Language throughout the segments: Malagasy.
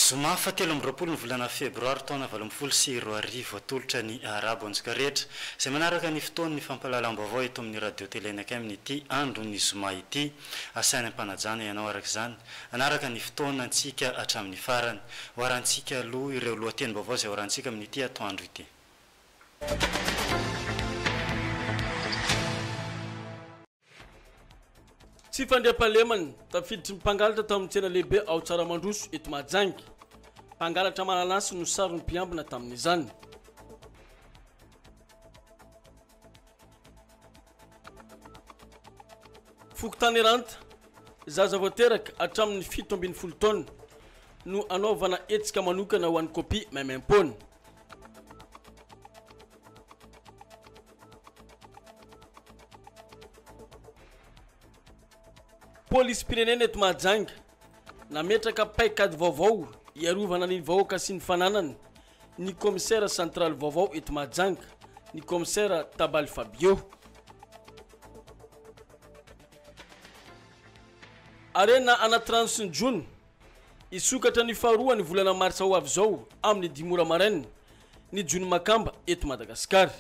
Zoma fatelo amby roapolo ny volana febroary taona 2024 atolotra ny arabo antsika rehetra izay manaraka ny fotoan'ny fampahalalam-baovao eto amin'ny radio télé anakay amin'ity andro ny zoma ity asaina ampanajana ianao araka izany anaraka ny fotoana antsika hatramin'ny farany hoarantsika aloha ireo lohateny-baovao izay hoarantsika amin'ity atoandro ity. Tsy fandriam-pahalemana tafiditry ny mpangalatra tamin'ny tsena lehibe ao Tsaramandroso eto Mahajanga. Mpangalatra mananasy no sarony mpiambina tamin'izany. Fokotany ranta zaza voateraka hatramin'ny 17 taona no anaovana hetsika manokana ho an'ny kopia maimaim-pona. Polisy pirenena eto Mahajanga nametraka paikady vaovao iarovana ny vahoaka sy ny fananany ny commissaire central vaovao eto Mahajanga ny commissaire Tabaly Fabio. Arena anaty rano sy ny jona isokatra ny faharoa ny volana marsa ho avy izao amin'ny 10 ora maraina ny jona Makamba eto Madagasikara.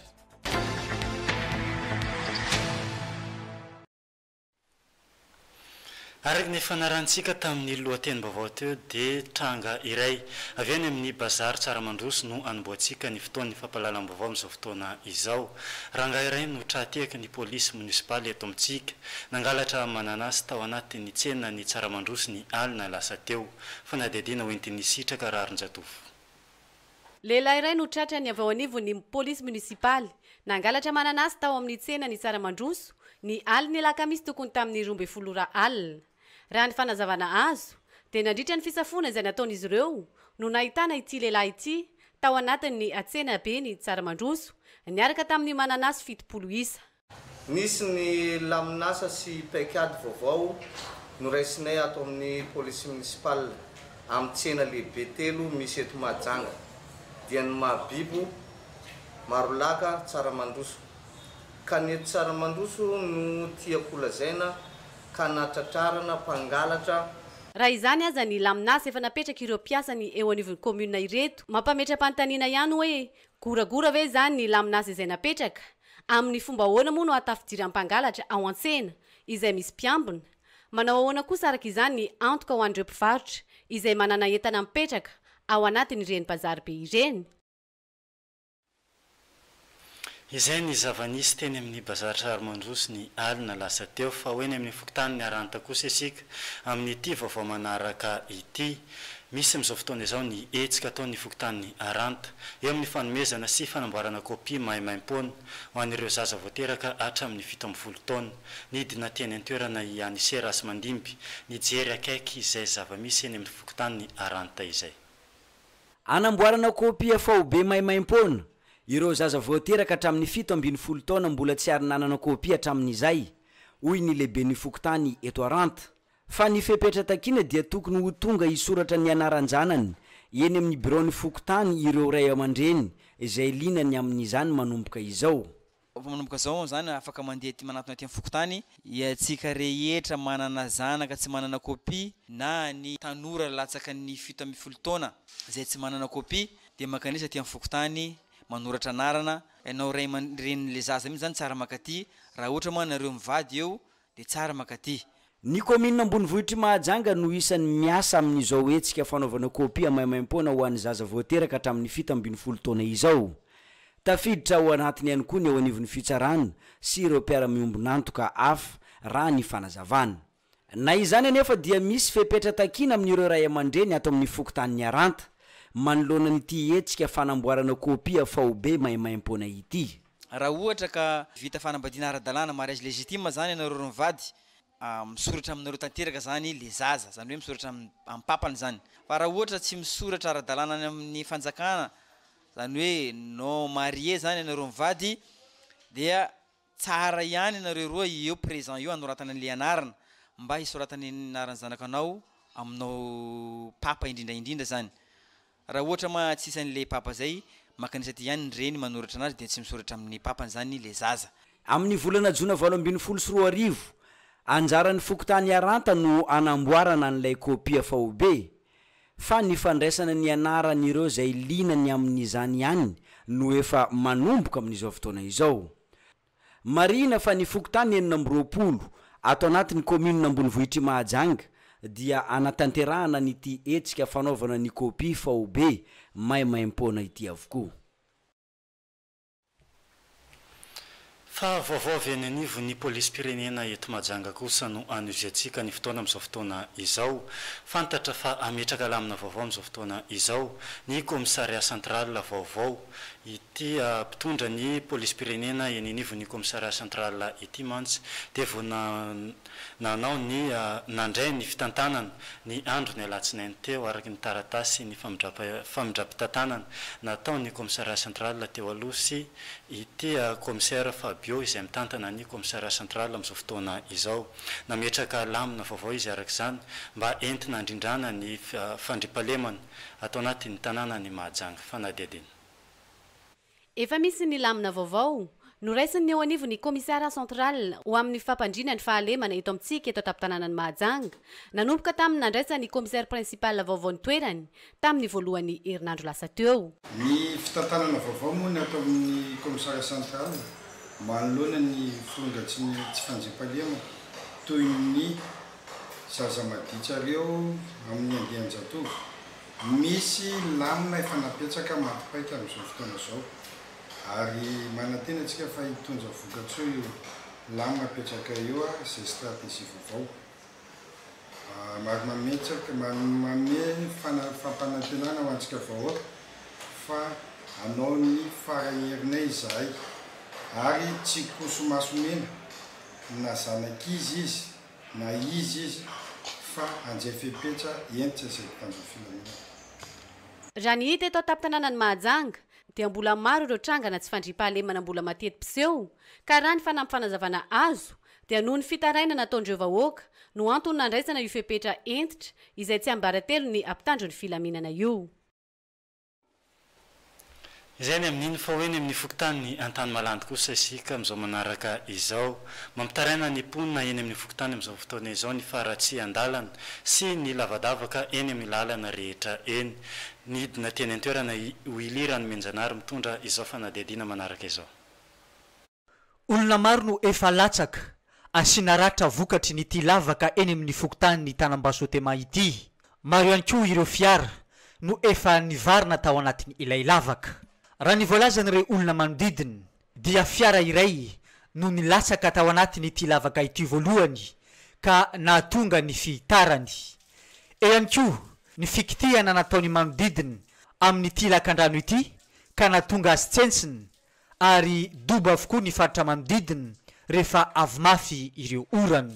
Araka ny fanarantsika tamin'ny lohateny-baovao teo dia tranga iray avy any amin'ny bazary Tsaramandroso no anomboantsika ny fotoan'ny fampahalalam-baovao amin'izao fotoana izao. Ranga iray no trahateka ny polisy munisipaly eto amintsika nangalatra mananasy tao anatin'ny tsena ny Tsaramandroso ny alina lasa teo fanadihadiana hoentin'ny sitraka rarin-jatovo. Lehilahy iray no tratra ny avy ao anivon'ny polisy munisipaly nangalatra mananasy tao amin'ny tsena ny Tsaramandroso ny alina alakamisy tokony tamin'ny 12 alina. Raha ny fanazavana azo dia nandritra ny fisafona izay nataon'izy ireo no nahitana ity lehilahy ity tao anatin'ny atsena be ny Tsaramandroso niaraka tamin'ny mananasy 70 isa. Nisy ny laminasa sy paikady vaovao no raisinay ato amin'ny polisy municipal amin'ny tsena lehibe telo misy eto Mahajanga dia ny Mahabibo, Marolaka, Tsaramandroso. Ka ny eto Tsaramandroso no tiako lazaina ka natratrarana mpangalatra. Raha izany aza ny laminasy efa napetraka ireo mpiasany eo anivon'ny commune ireto mampametra-panontaniana ihany hoe goragora ve zany ny laminasy izay napetraka amin'ny fomba ahoana moa no atafidiry mpangalatra ao an-tsena izay misy mpiambina. Manao ahoana kosa araka izany ny antoka ho an'ireo mpivarotra izay manana entana mipetraka ao anatin'ireny bazary be ireny. Izay ny zavanisy teny amin'ny bazary Tsaramandroso ny alina lasa teo fa hoeny amin'ny fokotany ny aranta kosa isika amin'ity vaovao manaraka ity. Misy amin'izao fotoana izao ny hetsika ataon'ny fokotan'ny aranta eo amin'ny fanomezana sy fanamboarana kopia maimaim-pona ho an'ireo zaza voateraka hatramin'ny 17 taona. Nidina teny an-toerana ihany Serasy Mandimby nijery akaiky izay zava-misy eny amin'ny fokotan'ny aranta izay. Anamboarana kopia faobe maimaim-pona ireo zaza voateraka hatramin'ny 17 taona mbola tsy ary nanana kopia hatramin'izay hoy ny lehibe ny fokotany eto Aranta. Fa ny fepetra takina dia tokony ho tonga isoratra ny anaran-janany eny amin'ny bureau-ny fokotany ireo ray aman-dreny izay linany amin'izany manomboka izao. Manomboka zao zany afaka mandeha ty manatona ty amin'ny fokotany iatsika rehetra manana zanaka tsy manana kopia na ny tanora latsaka ny 17 taona izay tsy manana kopia dia makanisa ty amin'ny fokotany manoratra anarana ianao ray aman-dren'le zaza mihitsy zany tsara makaty raha ohatra moa nareo mivady eo dia tsara makaty. Ny commune Ambonivohitry Mahajanga no isan'ny miasa amin'izao hetsika fanaovana kopia maimaim-pona ho an'ny zaza voateraka hatramin'ny 17 taona izao. Tafiditra ao anatiny ihany koa ny ao anivon'ny fitsarana sy ireo mpiara-miombonantoka hafa raha ny fanazavana. Na izany anefa dia misy fepetra takina amin'ireo ray aman-dreny ato amin'ny fokotan'ny aranta manoloana n'ity hetsika fanamboarana kopia faobe maimaim-pona ity. Raha ohatra ka vita fanambadiana ara-dalàna mariage légitime zany ianareo mivady misoratra aminareo tanteraka zany le zaza zany hoe misoratra amin'ny papany zany. Fa raha ohatra tsy misoratra ara-dalàna amin'ny fanjakana zany hoe non marié zany ianareo mivady dia tsara ihany ianareo roa eo présent eo anoratana an'le anarana mba hisoratany anaran'ny zanakanao aminao papa indrindraindrindra zany. Raha ohatra ma tsisy an'le papa zay makanisa ty ihany reny manoratra anazy dia tsy misoratra amin'ny papany zany le zaza. Amin'ny volana Jona 2024 anjaran'ny fokotany Aranta no anamboarana an'ilay kopia faobe fa ny fandraisana ny anaran'ireo zay linany amin'izany ihany no efa manomboka amin'izao fotoana izao. Marina fa ny fokotany 420 ato anatin'ny commune Ambonivohitry Mahajanga dia anatanterahana nyty etsika fanaovana ny kopia faobe maimaim-pona ity avokoa. Fa vaovao avy any anivo ny polisy pirenena eto Mahajanga kosa no anosiatsika ny fotoana amin'izao fotoana izao. Fantatra fa ametraka lamina vaovao amin'izao fotoana izao ny komisaria central vaovao ity mpitondra ny polisy pirenena eny anivo ny komisaria central ity mantsy dia vao nanao ny nandray ny fitantanana ny andro ny alatsinainy teo araky ny taratasy ny famindra-pitantanana natao ny komisaria central teo aloha sy ity komisaire Fabio izay mitantana ny komisaria central amin'izao fotoana izao. Nametraka lamina vaovao izy araka izany mba entina andrindrana ny fandripalemana atao anatin'ny tanàna ny Mahajanga fanadediny. Efa misy ny lamina vaovao noraisin'ny eo anivo ny komisaria central ho amin'ny fampandrina ny fahalemana eto amintsika eto an-tanàna ny Mahajanga. Nanomboka tamin'ny nandraisa ny komisaire principal vaovao ny toerany tamin'ny voalohany herinandro lasa teo. Ny fitantanana vaovao moa ny atao amin'ny komisaria central manoloana ny fongatsy ny tsy fanjipalema toy ny zaza maditsareo amin'ny andian-jatovo. Misy lamina efa napetraka matipaika amin'izao fotoana zao ary manantena antsika fa hitondra vokatsoa io lamina apetraka io zay stratégie vaovao mametraka mame fampanantenana ho antsika vahoaka fa anao ny faraherinay izahay ary tsy kosomasomena na zanak'izy izy na izy izy fa anjefepetra entitra zay tanjo filamina. Raha ny hita eto an-tanàna ny Mahajanga dia mbola maro ireo trangana tsy fandripahalemana mbola mateti-piseho ka raha ny fanampy-fanazavana azo dia noho ny fitaraina nataondreo vahoaka no antony nandraisana io fepetra entitra izay tsy ambaratelo ny ampitandro ny filaminana io. Izay ny amin'iny fa hoe ny amin'ny fokotany ny antany malandy kosa isika amin'izao manaraka izao mampitaraina ny mponina eny amin'ny fokotany amin'izao fotoana izao ny faratsy andalana sy ny lavadavaka eny amin'ny lalana rehetra eny ny hidina teny an-toerana ho ilirany menjanary mitondra izao fanadihadiana manaraka izao. Olona maro no efa latsaka asiana ratra vokatry ny ity lavaka eny amin'ny fokotany ny Tanambasotema ity. Maro ihany koa ireo fiara no efa nivarina tao anatiny ilay lavaka. Raha ny voalazan'ireo olona manodidina dia fiara iray no nilatsaka tao anatiny ity lavaka ity voalohany ka nahatonga ny fitarany. Eo ihany koa ny fikitihana nataony manodidina amin'ity lakan-drano ity ka nahatonga azy tsentsina ary dobo avokoa ny faritra manodidina rehefa avy mafy ireo orana.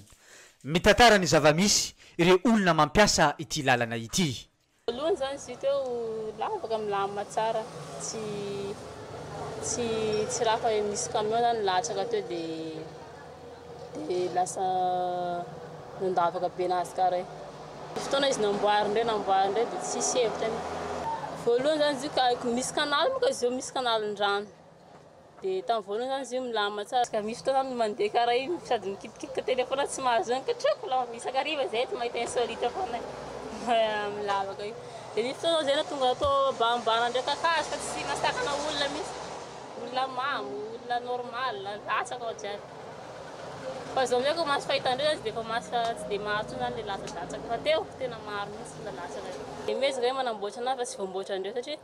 Mitantara ny zava-misy ireo olona mampiasa ity lalana ity. Voalohany zany izy teo lavaka milamina tsara tsy raha fa misy camion zany latsaka teo dia lasa nandavaka be nazy kara. Fotoana izy namboarindray dia tsisy hevitra. Voalohany zany izy ka misy canal moa ka izy io misy canalin-drano dia tamin'ny voalohany zany izy io milamina tsara ka misy fotoana zany mandeha kara iny sady mikitikita telefona tsy mahazo zany ka treko la isakariva zay ty mahita insolite foana milavaka io. Dia misy fotoana zay natonga atao bambana ndraika akazo fa tsy nasakana olona misy olona mamy olona normal latsaka ao jiaby. Fa zao amizay masy fahitandreo zany dia efa masy tsy dia maro tsony zany le latsa-datsaka fa teo tena maro mihitsy la latsaka. Dia mezaka hoe manamboatra anazy fa tsy voamboatra andreo satria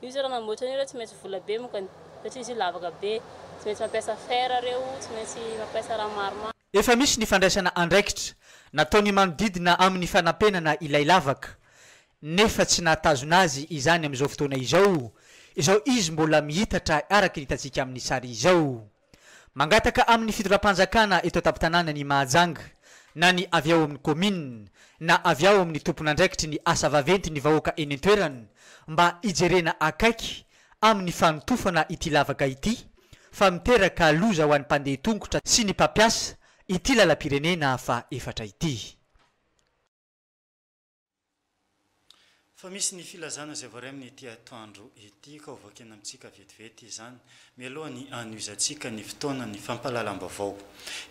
io zay raha namboatra an'io tsy maintsy vola be moka satria izy io lavaka be tsy maintsy mampiasa fer reo tsy maintsy mampiasa raha maromaro. Efa misy ny fandraisana andraikitra nataony manodidina amin'ny fanampenana ilay lavaka nefa tsy nahatazona azy izany amin'izao fotoana izao izy mbola mihitatra araka ny hitantsika amin'ny sary izao. Mangataka amin'ny fitondram-panjakana eto an-tampon-tanàna ny Mahajanga na ny avy ao amin'ny commune na avy ao amin'ny tompon'andraikitry ny asa vaventy ny vahoaka eny an-toerana mba hijerena akaiky amin'ny fanotofana ity lavaka ity fa miteraka loza ho an'ny mpandeha tongotra sy ny mpampiasa ity lalam-pirenena fa efatra ity. Fa misy ny filazana izay voaray amin'ity atoandro ity ka ovakena amintsika vetivety izany mialoha ny anoizantsika ny fotoana ny fampahalalam-baovao.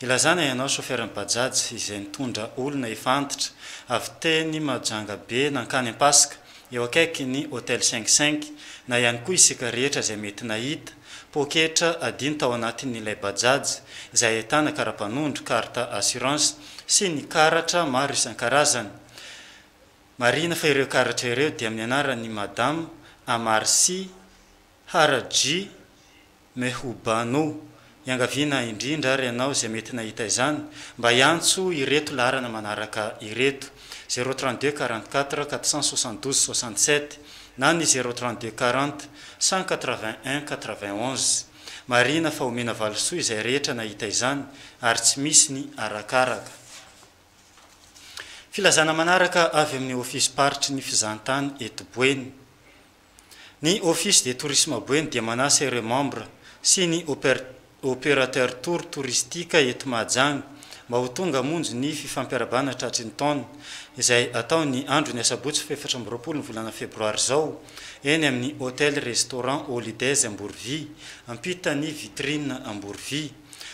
Ilazana ianao chauffeur bajaj izay nitondra olona efa antitra avy teny Mahajanga be nankany Ampasika eo akaiky ny hôtel 55 na ihany koa isika rehetra izay mety nahita poketra adiny tao anatin'ilay bajaj izay ahitana karapanondro carte assurance sy ny karatra maro isan-karazany. Marina fa ireo karatra ireo dia amin'ny anaran'ny madame Amarsi Haraji Mehubano. Iangaviana indrindra ary ianao izay mety nahita izany mba iantso ireto larana manaraka ireto 032 44 472 67 na ny 032 40 181 91. Marina fa omena valosoa izay rehetra nahita izany ary tsy misy ny arakaraka. Filazana manaraka avy amin'ny ofisy paritry ny fizahantany eto Boeny. Ny office de tourisme Boeny dia manasa ireo membre sy ny opérateur tour touristique eto Mahajanga mba ho tonga monjy ny fifampiarabana tratry ny taona izay atao ny andro ny asabotsy 24 ny volana febroary zao eny amin'ny hôtel restaurant Holidays Ambourvy ampita ny vitrine Ambourvy.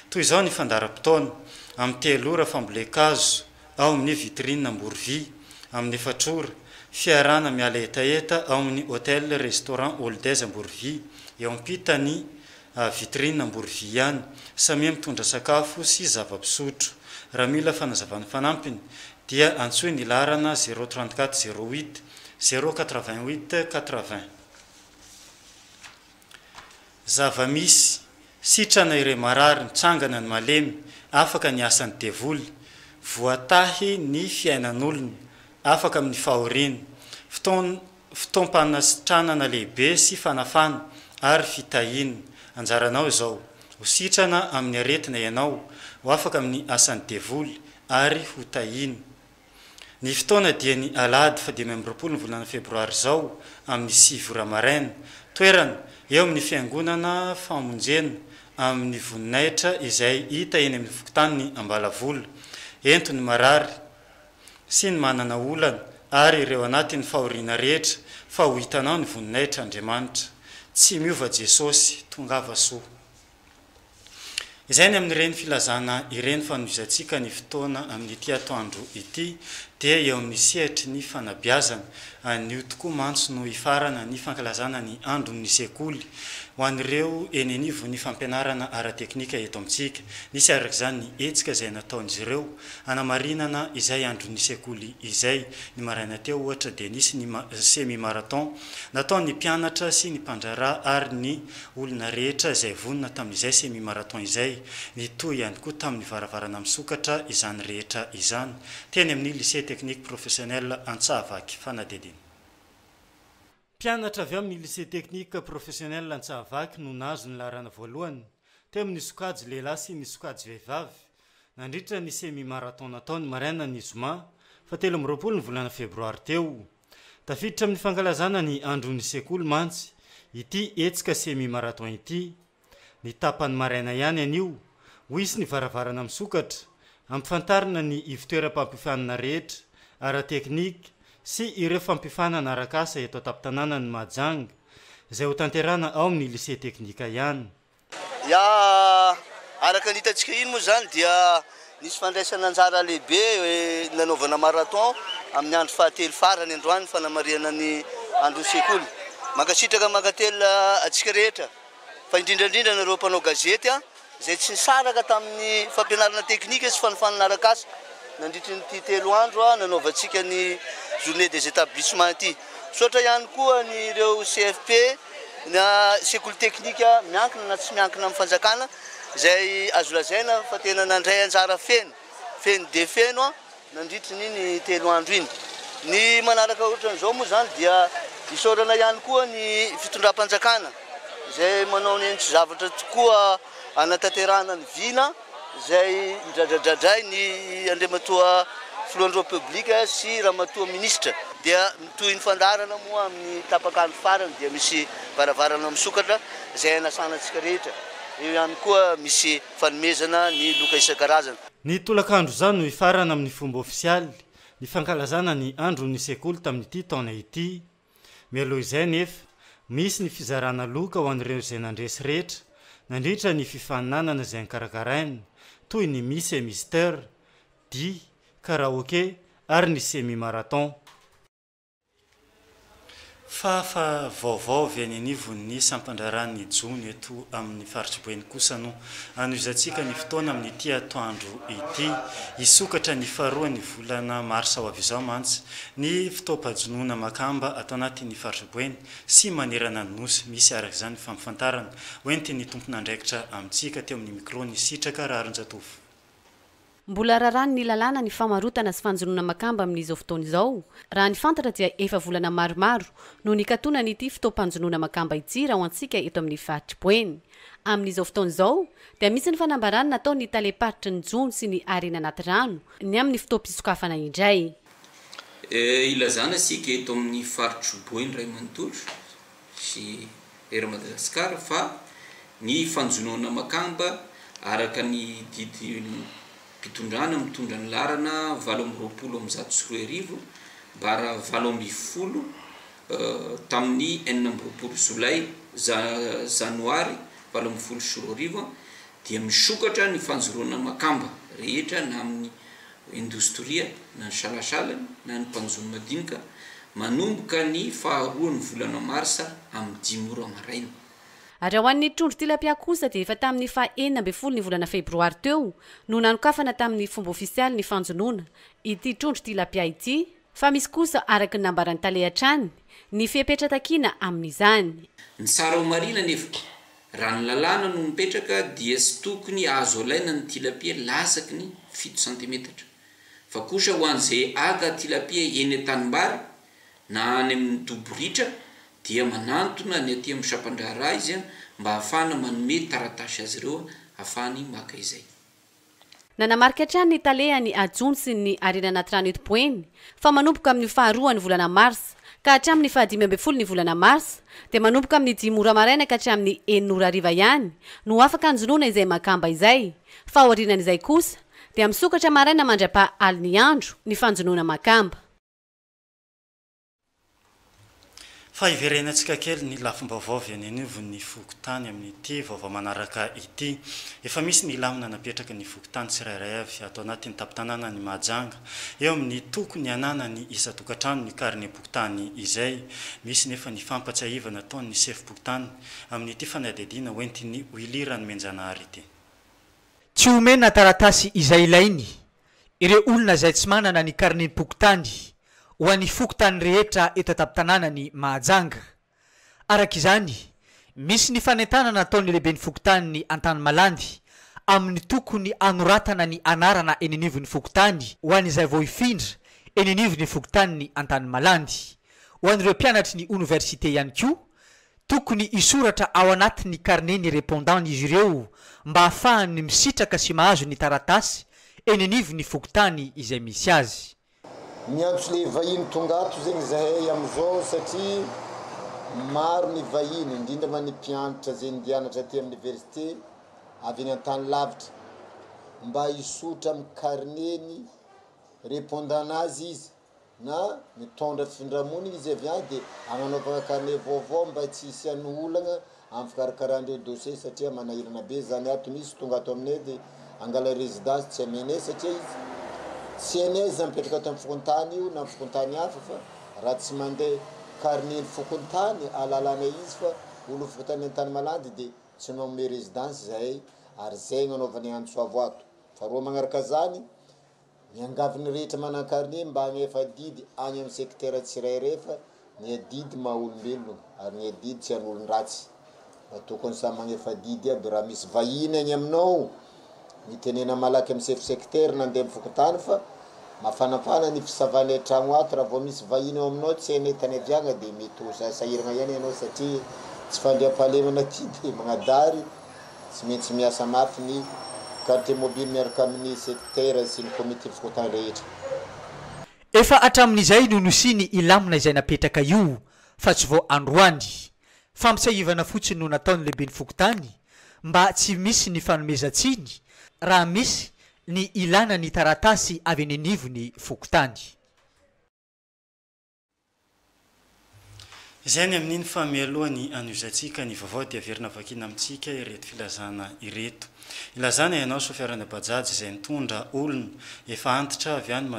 Toy izao ny fandaram-potoana amin'ny 3 ora fambolekazo ao amin'ny vitrine Ambourvy, amin'ny 4 ora fiarana miala etaeta ao amin'ny hôtel restaurant Holidays Ambourvy eo ampita ny vitrine Ambourvy ihany, samy mitondra sakafo sy zava-pisotro. Raha mila fanazavana fanampiny dia antsoe ny larana 034 08 088 80. Zava-misy sitrana ireo marary mitsangana ny malemy afaka ny asan'ny devoly, voatahy ny fiainan'olona afaka amin'ny fahoriana, fitompana-sitranana lehibe sy fanafana ary fitahina. Anjaranao izao ho sitrana amin'ny aretina ianao ho afaka amin'ny asan'ny devoly ary ho tahina. Ny fotoana dia ny alady fa 12 ny volana febroary zao amin'ny 7 ora maraina. Toerana eo amin'ny fiangonana famonjena amin'ny voninahitra izay hita eny amin'ny fokontany Ambalavola. Ento ny marary sy ny manana olana ary ireo anatin'ny fahoriana rehetra fa ho hitanao ny voninahitra Andriamanitra. Tsy miova Jesosy, tongava soa. Izay ny amin'ireny filazana ireny fanovizantsika ny fotoana amin'ity atoandro ity dia eo amin'ny sehatra ny fanabeazana anio tokoa mantso no ifarana ny fankalazana ny andron'ny sekoly ho an'ireo eny anivo ny fampianarana ara-teknika eto amintsika. Nisy araka izany ny etsika izay nataon'izy ireo hanamarinana izay andron'ny sekoly izay. Ny maraina teo ohatra dia nisy ny semi-marathon nataon'ny mpianatra sy ny mpandrarà ary ny olona rehetra izay vonona tamin'izay semi-marathon izay. Ny toy ihany koa tamin'ny varavarana misokatra izany rehetra izany teny amin'ny lycée technique professionnel Antsahavaky Fanadedina. Mpianatra avy amin'ny lycée technique professionnel Antsahavaky no nahazo ny larana voalohany teo amin'ny sokajy lehilahy sy ny sokajy vehivavy nandritra ny semi-marathon nataony maraina ny zoma 17 ny volana febroary teo. Tafiditra amin'ny fankalazana ny andron'ny sekoly mantsy ity etsika semi-marathon ity. Ny tapany maraina ihany anio ho isy ny varavarana misokatra ampifantarina ny ivitoeram-pampifanana rehetra ara-teknika sy ireo fampifanana arakasa eto ataptanana ny Mahajanga izay ho tanterana ao amin'ny lycée teknika ihany. Araka nitatsika iny moa zany dia nisy fandraisana anjara lehibe nanaovana marathon amin'ny andro fahatelo farany androany fanamariana ny andro sekoly. Mankasitraka mankatela atsika rehetra fa indrindrandrindra nareo mpanao gazety izay tsy nisaraka tamin'ny fampianarana teknika sy fanofanana arakasa nandritry ny telo andro nanaovantsika ny journée des établissements ity. Sotra ihany koa ny ireo CFP na sekoly teknika miankina na tsy miankina amin'ny fanjakana izay azo lazaina fa tena nandray anjara feno de feno nandritry ny telo andro iny. Ny manaraka ohatran'izao moa zany dia isorana ihany koa ny fitondram-panjakana izay manao ny entry zavatra tokoa anatanterahana ny vina izay midradradrandray ny andriamatoa filohan'ny republika sy ramatoa ministra. Dia toy ny fandarana moa amin'ny tapakandro farany dia misy varavarana misokatra izay anasanantsika rehetra. Eo ihany koa misy fanomezana ny loka isan-karazana. Ny tolakandro zany no ifarana amin'ny fomba ofisialy ny fankalazana ny andron'ny sekoly tamin'ity taona ity. Mialoha izay nefa misy ny fizarana loka ho an'ireo izay nandresy rehetra nandritra ny fifaninanana izay nikarakaraina toy ny Miss et Mister, di karaoké ary ny semi-marathon. fa vaovao avy any anivony sampandrarany jony eto amin'ny faritry boeny kosa no anoizantsika ny fotoana amin'ny ity atoandro ity isokatra ny faharoa ny volana marsa ho avy izao mantsy ny fitaopajonoana makamba atao anatin'ny faritry boeny sy manerana ny nosy misy araka izany fampifantarana hoenty ny tompon'andraikitra amintsika teo amin'ny micro ny sitraka raharonjatofo. Mbola rarany ny lalàna ny famarotana sy fanjonoana makamba amin'izao fotoana izao. Raha ny fantatra dia efa volana maromaro no nikatona n'ity fitaopanjonoana makamba ity raha ho antsika eto amin'ny faritry boeny. Amin'izao fotoana izao dia misy ny fanambarana natao ny taleparitry ny jony sy ny arena anaty rano ny amin'ny fitaopisokafana indray. Ilazana sika eto amin'ny faritry boeny ray manontolo sy era Madagasikara fa ny fanjonoana makamba araka ny didy mpitondrana mitondra ny larana 720 bara 720 tamin'ny 4 Jolay Janoary 720 dia misokatra ny fanjoroana makamba rehetra na amin'ny indostria na ny salasala na ny mpanjono madinika manomboka ny faharoa ny volana marsa amin'ny 10 ora maraina. Ary ho an'ny trondro tilapia kosa dia efa tamin'ny faha-12 ny volana febroary teo no nanokafana tamin'ny fomba ofisialy ny fanjonoana ity trondro tilapia ity fa misy kosa araka ny nambarany talehatrany ny fipetra-takiana amin'izany. Ny tsara ho marina nefa raha ny lalàna no mipetraka dia sy tokony azo alaina ny tilapia lasaky ny 7 cm fa kosa ho an'izay aga tilapia eny an-tanimbary na any amin'ny doboritra dia manantona ny aty amin'ny sampandrara izy mba hafana manome taratasy azy ireo hafany maka izay. Nanamarika hatrany ny talehany ajony sy ny arena anaty rano eto Boeny fa manomboka amin'ny faharoa ny volana mars ka hatramin'ny 15 ny volana mars dia manomboka amin'ny 10 ora maraina ka hatramin'ny 9 ora hariva ihany no afaka anjonoana izay makamba izay fa ao aorianan'izay kosa dia misokatra maraina mandra-pa aliny andro ny fanjonoana makamba. Fa iverenantsika kely ny lafim-baovao avy any anivon'ny fokontany amin'ity vaovao manaraka ity. Efa misy ny lamina napetraka ny fokontany tsirairay avy atao anatin'ny tapitanana ny Mahajanga eo amin'ny tokony anana ny isa-tokatrano ny karine-pokotany izay misy nefa ny fampatsahivana ataon'ny sefy-pokotany amin'ity fanadihadiana hoentiny hoilirany Menjanahary ity. Tsy omena taratasy izay ilainy ireo olona izay tsy manana ny karine-pokotany ho an'ny fokotany rehetra eto tapitananany Mahajanga. Araka izany, misy ny fanentanana ataon'ny lehibe ny fokotany ny Antany Malandy amin'ny tokony anoratana ny anarana eny anivon'ny fokotany ho an'izay vao hifindra eny anivon'ny fokotany ny Antany Malandy. Ho an'ireo mpianatry ny université ihany koa, tokony isoratra ao anatin'ny carnet ny répondant izy ireo mba hafahany misitraka sy mahazo ny taratasy eny anivon'ny fokotany izay misy azy. Miantso le vahiny tonga ato zegny zahay amizao satria maro ny vahiny indrindra ma ny mpianatra zay ndianatra aty amin'ny université avy any an-tany lavitra mba isotra amin'ny carnet-ny répondant-nazy izy na mitondra findramony izy avy any dia agnanaovana carnet vaovao mba tsy hisy an'olagna amin'ny fikarakarandreo dossier satria manahirana be zany ato misy tonga ato aminay dia angala résidence tsy amenay satria izy tsy enay izy mipetraka ato amin'ny fokontany io na fokontany hafa fa raha tsy mandeha carnet fokontany alalana izy fa olo fokontany Antany Malandy dia tsy manome résidence zahay ary zay gnanaovany antsoavo ato. Fa roa magnaraka zany miangaviny rehetra manana carnet mba agnefa didy any amin'ny secteur tsirairay fa ny adidy maha olombelogno ary ny adidy tsy an'olon-dratsy fa tokony samy magnefa didy aby raha misy vahiny agny aminao mitenena malaky amin'ny chef secteur nandeha amin'ny fokontany fa mafanafana ny fisavany tragno ato raha vao misy vahiny ao aminao tsy hainetany aviagna dia mety ho sahiragna ihany ianao satria tsy fandriam-pahalemana ty dia magnadary tsy maintsy miasa mafy ny carte mobile miaraka amin'ny secteur sy ny comité fokontany rehetra. Efa hatramin'izay no nosiny ilamina izay napetraka io fa tsy vao androany. Fampitsahivana fotsiny no nataon'ny lehibe ny fokontany mba tsy misy ny fanomezantsiny raha misy ny ilana ny taratasy avy any anivon'ny fokontany. izay ny amin'iny fa mialohany an'izantsika ny vaovao dia verina vakina amintsika ireto filazana ireto ilazana ianao sofiarana bajajy izay nitondra olona efa antitra avy any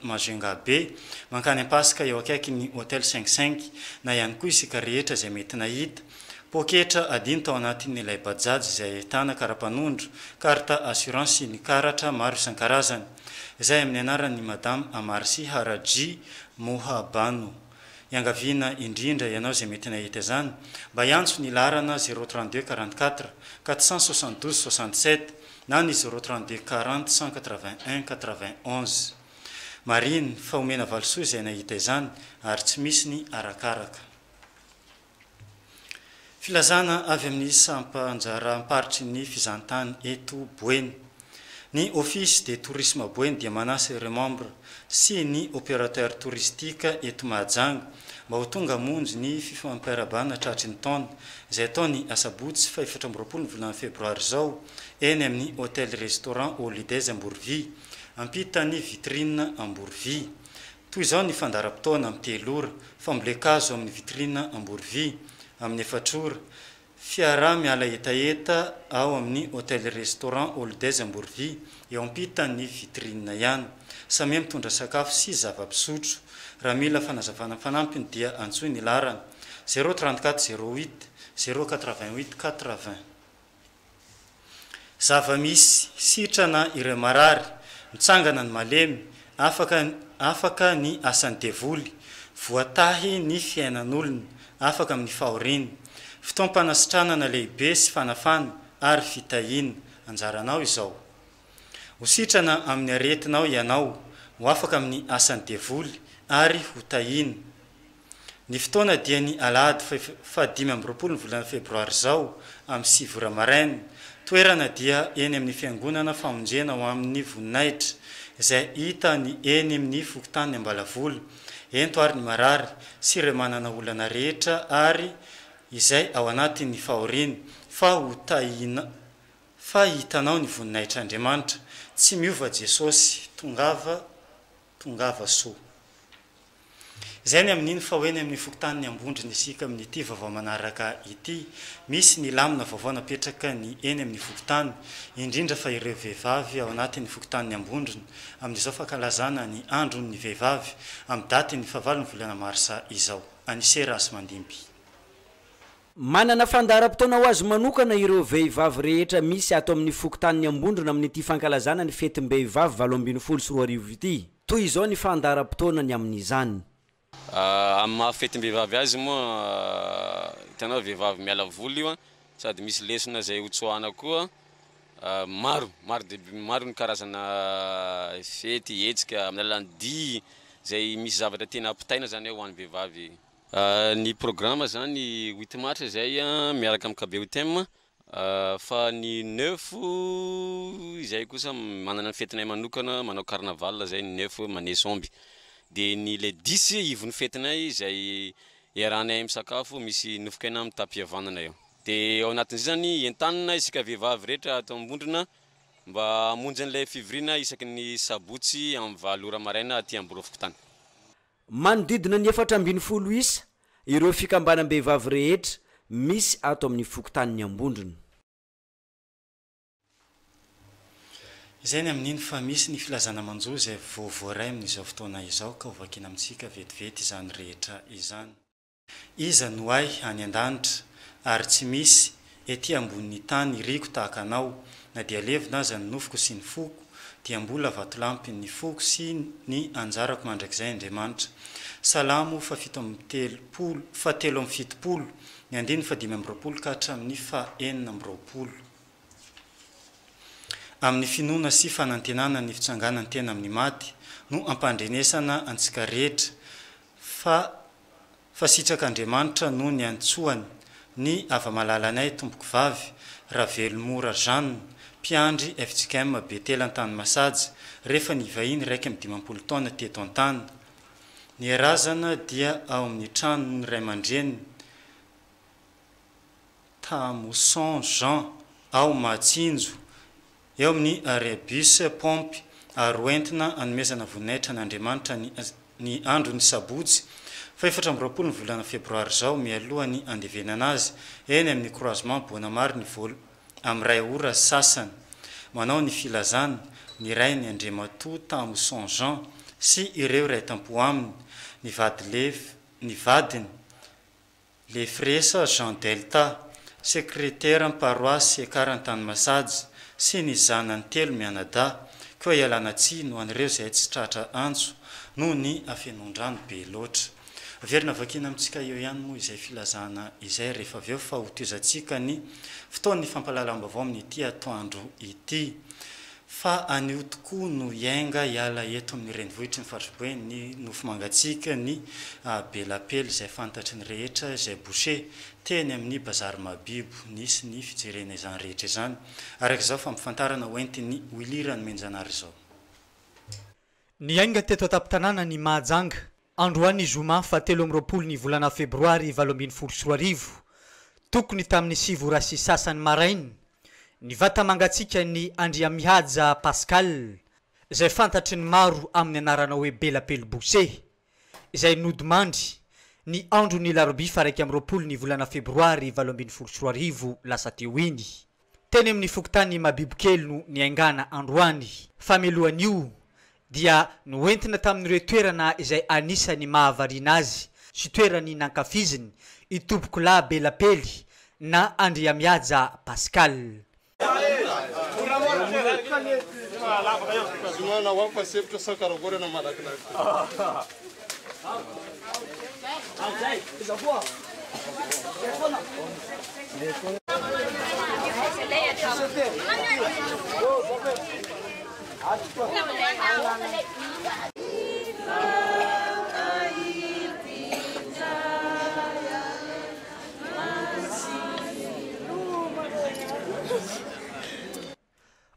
mazenga be mankany ampasika eo akaiky ny hôtel 55 na ihany koa isika rehetra izay mety nahita poketra adiny tao anatin'ny ilay bajajy izay ahitana karapanondro karta assurance ny karatra maro isan-karazany izay amin'ny anarany madame Amarsi Haraji Mohabano iangaviana indrindra ianao izay mety nahita zany mba iantso ny larana 032 44 472 67 na ny 032 40 181 91 mariny fa omena valisoa izay nahita izany ary tsy misy ny arakaraka filazana avy amin'ny sampanjara-paritry ny fizantany eto Boeny ny office de tourisme Boeny dia manasa ireo membre sy ny opérateur touristique eto Mahajanga mba ho tonga monjy ny fifampiarabana tratry ny taona izay ataony asabotsy fa 14 volana febroary zao eny amin'ny hôtel restaurant Holidays Ambourville ampita ny vitrine Ambourville toy izao ny fandaram-potoana amin'ny telora fambolekazo amin'ny vitrine Ambourville amin'ny efatrora fiara miala etaeta ao amin'ny hôtel restaurant Holidays Ambourville eo ampita ny vitrine ihany samy mitondra sakafo sy zava-pisotro raha mila fanazavana fanampiny dia antsoy ny larana 034 08 088 80 zava-misy sitrana ireo marary mitsangana ny malemy afaka ny asan'ny devoly voatahy ny fiainan'olona afaka amin'ny fahoriny fotoam-panasitranana lehibe sy fanafana ary fitahina anjaranao izao ho sitrana amin'ny aretinao ianao ho afaka amin'ny asan'ny devoly ary ho tahina ny fotoana dia ny alahady fa 15 volana febroary zao amin'ny 7 maraina toerana dia eny amin'ny fiangonana famonjena ho amin'ny voninahitra izay hita ny eny amin'ny fokotany Ambalavola ento ary ny marary sy ireo manana olana rehetra ary izay ao anatin'ny fahoriny fa ho tahina fa hitanao ny voninahitra Andriamanitra tsy miova Jesosy tongava soa izay ny amin'iny fa hoeny amin'ny fokotany ambondriny isika amin'ny ity vaovao manaraka ity misy ny lamina vaovao napetraka ny eny amin'ny fokotany indrindra fa ireo vehivavy ao anatin'ny fokotany ambondriny amin'izao fankalazana ny andron'ny vehivavy amin'ny daty ny 9 volana marsa izao anisera asy mandimby manana fandaram-potoana ho azy manokana ireo vehivavy rehetra misy ato amin'ny fokotany ambondrina amin'ity fankalazana ny fetim-behivavy 7 sy 10 ity toy izao ny fandaram-potoana ny amin'izany amin'ny mahafetim-behivavy azy moa hitanao vehivavy miala voly io sady misy lesona zay hotsoana koa maro ny karazana fety hetsika amin'ny alalan'ny dia zay misy zavatra tena ampitaina zany ho an'ny vehivavy ny programme zany 8 mars zay miaraka amin'ny KBOTM fa ny 9 izay kosa manana ny fetinay manokana manao carnaval zay ny 9 manesomby de ny le 10 ivony fetinay zay iarahanay misakafo misy nofokena amin'ny tapiavanana eo de ao anatin'izay zany entanina isika vehivavy rehetra ato ambondrina mba hamonjy an'ilay fivirina isaky ny sabotsy amin'ny 7 ora maraina aty ambony fokotany manodidina ny 4 isa ireo fikambanam-behivavy rehetra misy ato amin'ny fokotany ambondrina izay ny amin'iny fa misy ny filazana manjo izay voavoaray amin'izao fotoana izao ka hovakina amintsika vetivety izany rehetra izany iza no ay any an-danitra ary tsy misy ety ambon'ny tany riko tahaka anao na dia levina aza ny nofoko sy ny foko dia mbola vatolampy ny foko sy ny anjarako mandrakizay Andriamanitra salamo fa 7 ny andiny fa 5 ka hatramin'ny fa 4 amin'ny finoana sy fanantenana ny fitsanganany tena amin'ny maty no ampandrenesana antsika rehetra fa sitrak'Andriamanitra no ny antsoany ny ava-malalanay tompoko vavy Ravelomora Jeanne mpiandry FJKM Betela antany masaja rehefa ny vahiny raiky amin'ny 15 taona teto an-tany ny razana dia ao amin'ny trano ny ray aman-dreny Tamoson Jean ao Matsinjo eo amin'ny Arebus Pompe ary hoentina anomezana voninahitra n'Andriamanitra ny andro ny sabotsy faefatra am'roapolo ny volana febroary zao mialohany andevenana azy eny amin'ny croisement Bonamar ny volo am'ray ora sasany manao ny filazana ny ray ny Andriamatoa tamo Saint Jean sy ireo ray tampo aminy ny vadiny le fresa Jean Delta secrétaire en paroisse Karantany Masady sy ny zanany telo mianada koa ialana tsi no an'ireo zay tsy tratra antso no ny afenondrano be loatra verina vakina amitsika eo ihany moa izay filazana izay rehefa aveo fa hotozatsika ny fotoan'ny fampalalam-bavao amin'ity atoandro ity fa anio tokoa no iainga iala eto amin'ny renivohitry ny fatroboe ny nofo mangatsika ny belapely izay fantatry ny rehetra izay boucher teny amin'ny bazary mabibo nisy ny fijerena izany rehetra izany araka izao fa mifantarana hoentiny hoilirany menjanary izao ny ainga teto atapy-tanàna ny Mahajanga androany zoma fa 13 ny volana febroary 2024 tokony tamin'ny 7 rasy sasany marainy ny vata mangatsika ny Andriamihaja Pascal izay fantatry ny maro amin'ny anarana hoe Belapely Boucher izay nodimandry ny andro ny larobia fa 20 ny volana febroary 2024 lasa teo iny teny amin'ny fokotany mabibokely no ny aingana androany fa mialohan'io dia noentina tamin'ireo toerana izay anisany mahavarina azy sy toerany nankafiziny itoboko la Belapely na Andriamihaja Pascal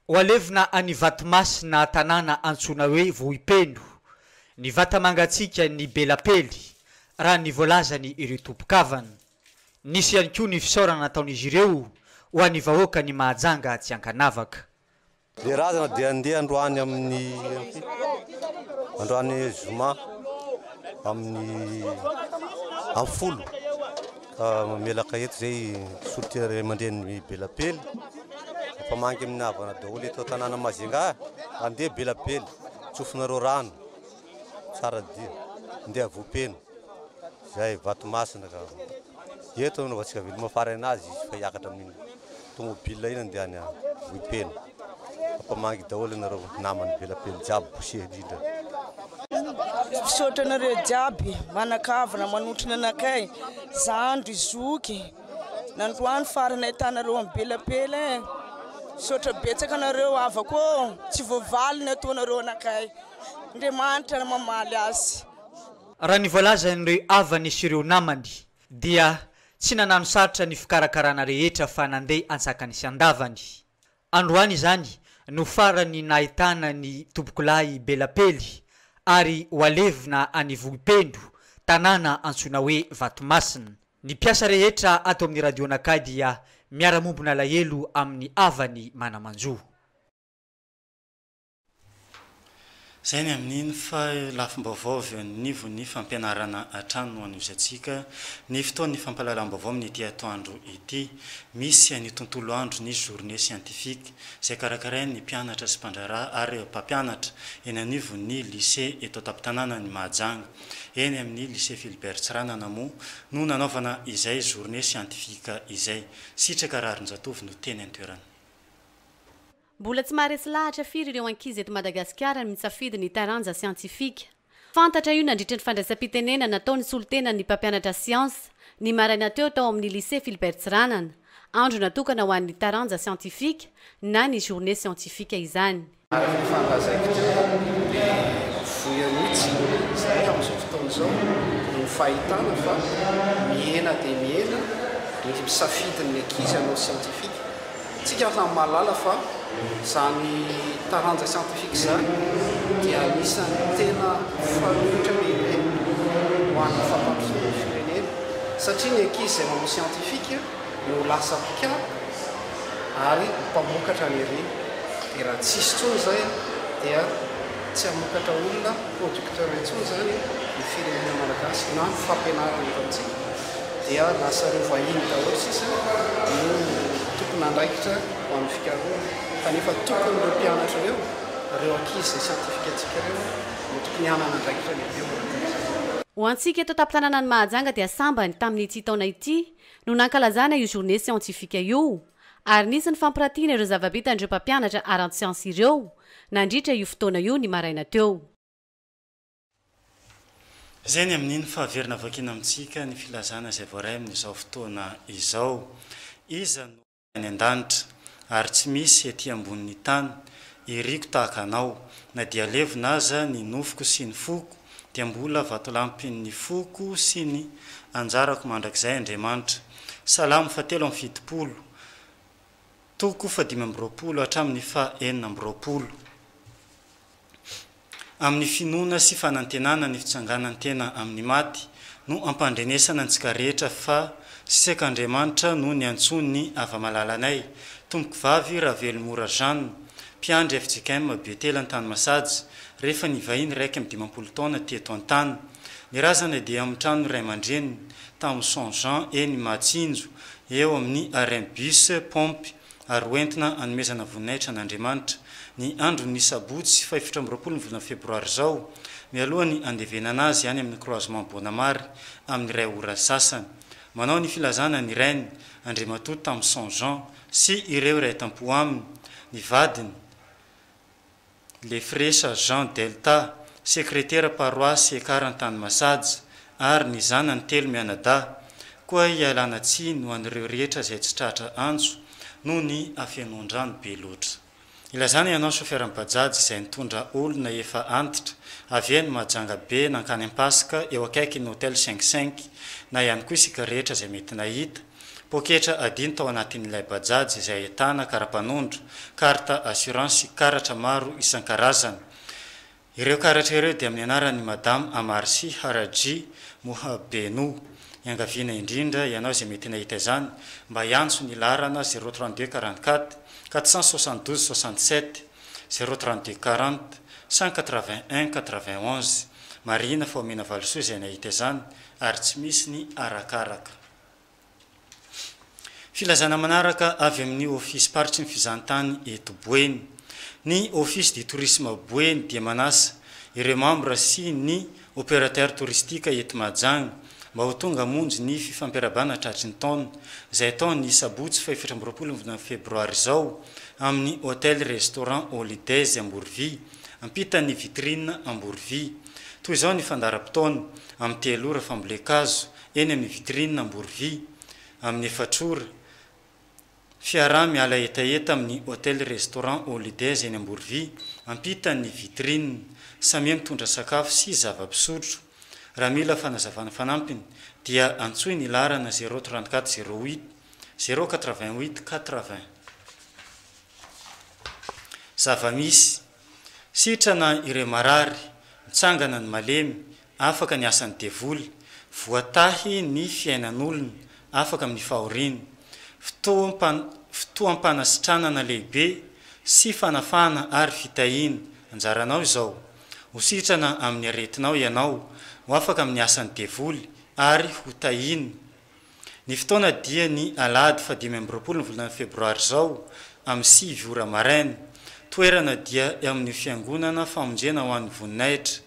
Walevna ani Vatmasina tanana antsona hoe Vohipendo ny vata mangatsika ny Belapely raha ny volazany ireo tompokavany nisy ihany koa ny fisaorana nataon'izy ireo ho an'ny vahoaka ny Mahajanga tsy ankanavaka le razana dia andeha androany zoma amin'ny folo melaka eto zay solitera mandreny Belapely pamangy amin'ny havana daholo eto tanàna Mazenga andeha Belapely tsofinareo rano tsara dia andeha Vohipeno zay Vatomasina ka eto no vatsika velo mafara anazy fa hiakatra amin'ny tomobile iny andeha any Vohipeno pamangy daholo nareo namany Belapely jiaby Boucher indrindra fisaotra nareo jiaby manakavana manotrina anakay zandro izoky nandroany farana ahitanareo amin'ny Belapely sotra betsaka nareo avako tsy voavalina ataonareo anakay Andriamanitra mamaly azy raha ny voalazan'ireo avany sy ireo namany dia tsy nanano sarotra ny fikarakarana rehetra fa nandeha antsakany sy andavany androany zany no farany nahitana ny tompokolahy Belapely ary walevina any Vohipendo tanàna antsona hoe Vatomasina ny piasa rehetra ato amin'ny radio anakay dia miara-mombona lahelo amin'ny avany manamanjo zay ny amin'iny fa lafim-baovao avy anivo ny fampianarana atrano no anozatsika ny fotoan'ny fampalalam-baovao amin'ny ity atoandro ity misy ny tontolo andro ny journée scientifique izay karakarainy ny mpianatra sy mpandraraha ary mpampianatra eny anivo ny lycée eto atapy-tanàna ny Mahajanga eny amin'ny lycée Philibert Tsiranana moa no nanaovana izay journée scientifique izay sitraka rarin-jatovy no teny an-toerana mbola tsy maharesy lahatra firy ireo ankizy eto Madagasikara ny mitsafidy ny taranja siantifika fantatra io nandritra ny fandraisam-pitenena nataony solotena ny mpampianatra siansa ny maraina teo tao amin'ny lycée Philibert Tsiranana andro natokana ho an'ny taranja siantifika na ny journée scientifique izany no fahitana fa miena dia miena ny misafidiny ny ankizy anao scientifique tsika fa malala fa zany taranja scientifique zany dia anisan'ny tena fanolotra lehibe ho an'ny fampandrosoana firenena satria ny ankizy izay manao scientifique no lasa mpikaro ary mpamokatra nyireny dia raha tsisy tsony zay dia tsy hamokatra olona producteur intsony zany ny firenena malagasy malagasy na ny fampianarana iretsy dia lasa reo vahiny daholo sisa no tokony andraikitra ho amin'ny fikaroana kanefa tokony reo mpianatra reo reo ankizy zay sientifika atsika reo no tokony hanana andraikitra lehibe ho antsika eto tampon-tanàna ny Mahajanga dia sambany tamin'ity taona ity no nankalazana io journée scientifique io ary nisy ny fampirantiana ireo zava-bitandreo mpampianatra arantsiansy ireo nandritra io fotoana io ny maraina teo. Zay ny amin'iny fahaverina vakina amintsika ny filazana izay voaray amin'izao fotoana izao. Iza no any an-danitra ary tsy misy ety ambonin'ny tany iriko tahaka anao na dia levona aza ny nofoko sy ny foko dia mbola vatolampin'ny foko sy ny anjarako mandrakizay Andriamanitra. Salamo 7:70 toko 5:20 hatramin'ny 4:20 amin'ny finoana sy fanantenana ny fitsanganany tena amin'ny maty no ampandrenesana antsika rehetra fa sisek'Andriamanitra no ny antsony ava-malalanay tompoko vavy Ravelomora Jeanne mpiandry FJKM Betela ny tany Masajy rehefa nivahiny 1 taona teto an-tany ny razana dia amin'ny trano Ray aman-dreniny tamin'ny Saint Jean eny Matsinjo eo amin'ny arène bus pompe ary hoentina anomezana voninahitra an'Andriamanitra ny andro ny sabotsy 17 volana febroary zao mialohany andevenana azy any amin'ny croisement Bonamary amin'ny ray ora sasany manao ny filazana ny reine Andriamatoto tamin'ny Saint Jean sy ireo ray tampo aminy ny vadiny le fresa Jean Delta secrétaire paroisse ekarany tany Masajy ary ny zanany telo mianada koa ialana tsiny no an'ireo rehetra izay tsy tratra antso no ny afenondrano be loatra. Ilazana ianao chauffeur am-bajajy izay nitondra olona efa antitra avy eny Mahajanga be nankany am-pasika eo akaiky ny hôtel 55 na ihany koa isika rehetra izay mety nahita poketra adiny tao anatin'ilay bajajy izay ahitana karapanondro, carte assurance, karatra maro isan-karazany. Ireo karatra ireo dia amin'ny anaran'ny Madame Amarsi Haraji Mohabenou. Iangaviana indrindra ianao izay mety nahita izany mba iantso ny larana 032 44 472 67 032 40 181 91 marina fa omena valosoa izay nahita izany ary tsy misy ny arakaraka. Filazana manaraka avy amin'ny ofisy paritry ny fizantany eto Boeny. Ny office du tourisme Boeny dia manasa ireo membre sy ny opérateur touristique eto Mahajanga mba ho tonga monjy ny fifampiarabana tratry ny taona izay tao ny sabotsy 17 febroary zao amin'ny hôtel restaurant Holidays Ambourvy ampitany vitrine Ambourvy. Toy izao ny fandaram-potoana amin'ny 3 ora fambolekazo eny amin'ny vitrine Ambourvy, amin'ny 4 ora fiara miala etaeta amin'ny hôtel restaurant Holidays eny Ambourvy ampitany vitrine samy mitondra sakafo sy zava-pisotro. Raha mila fanazavana fanampiny dia antsoy ny larana 034 08 088 80. Zava-misy sitrana ireo marary mitsangana ny malemy afaka ny asan'ny devoly voatahy ny fiainan'olona afaka amin'ny fahoriana fotoam-panasitranana lehibe sy fanafana ary fitahina anjaranao izao ho sitrana amin'ny aretinao ianao ho afaka amin'ny asan'ny devoly ary ho tahina. Ny fotoana dia ny alady 15 volana febroary zao amin'ny 6 ora maraina. Toerana dia amin'ny fiangonana famonjena ho an'ny voninahitra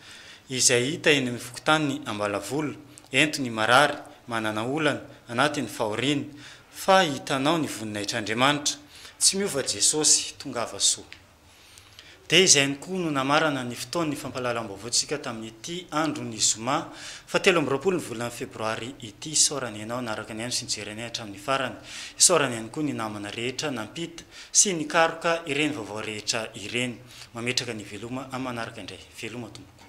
izay hita eny amin'ny fokotany Ambalavola ento ny marary manana olana anatin'ny fahoriana fa hitanao ny voninahitran'Andriamanitra tsy miova Jesosy tongava soa. Dia izay ny koa no namarana ny fotoan'ny fampahalalam-baovaontsika tamin'ity andro ny zoma 17 volana febroary ity. Isaorany ianao naraka ny aino sy nijerenay hatramin'ny farany. Isaorany ihany koa ny namana rehetra nampita sy ny karoka ireny vaovao rehetra ireny. Mametraka ny veloma amin'ny manaraka indray. Veloma tompoko.